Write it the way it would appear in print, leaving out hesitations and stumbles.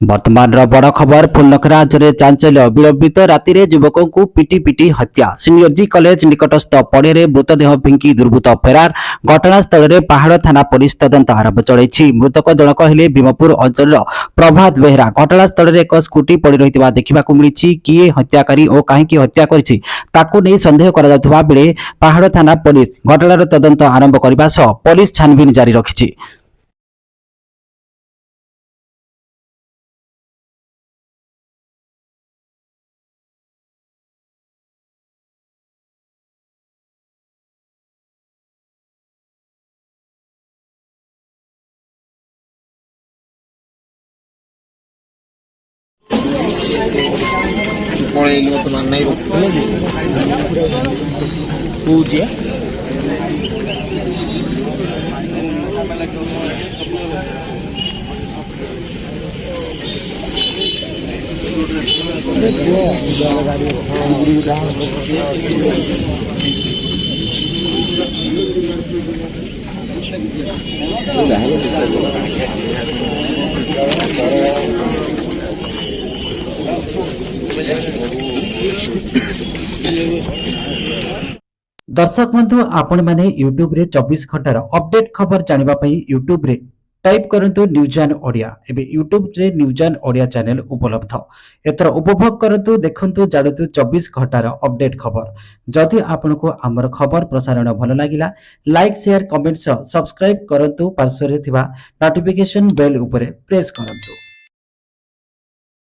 वर्तमान बड़ खबर फुलनखराज चांचल्य विलंबित राति युवकों को पिटी पिटी हत्या सीनियरजी कॉलेज निकटस्थ पड़े मृतदेह फिंकी दुर्बृत्त फेरार घटनास्थल में पहाड़ थाना पुलिस तदंत आरंभ चलैछि। मृतक जनक हेले भीमपुर अंचल प्रभात बेहरा। घटनास्थल में एक स्कूटी पड़ रही देखा मिली। किए हत्याकारी और कहीं हत्या कर सन्देह करा बेले पहाड़ थाना पुलिस घटनार तदंत आरंभ करने सह पुलिस छानबीन जारी रखिछि। दर्शक बंधु आपण मैंने यूट्यूब रे 24 घंटार अपडेट खबर जानिबा पई यूट्यूब रे टाइप करंतु न्यूज एंड ओडिया। एबे यूट्यूब रे न्यूज एंड ओडिया चैनल उपलब्ध। एतर उपभोग करंतु देखंतु जाडतु 24 घंटार अपडेट खबर। जदि आपनको हमर खबर प्रसारण भल लागिला लाइक शेयर कमेंट सब्सक्राइब करंतु पार्श्व रे थिबा नोटिफिकेशन बेल उपरे प्रेस करंतु।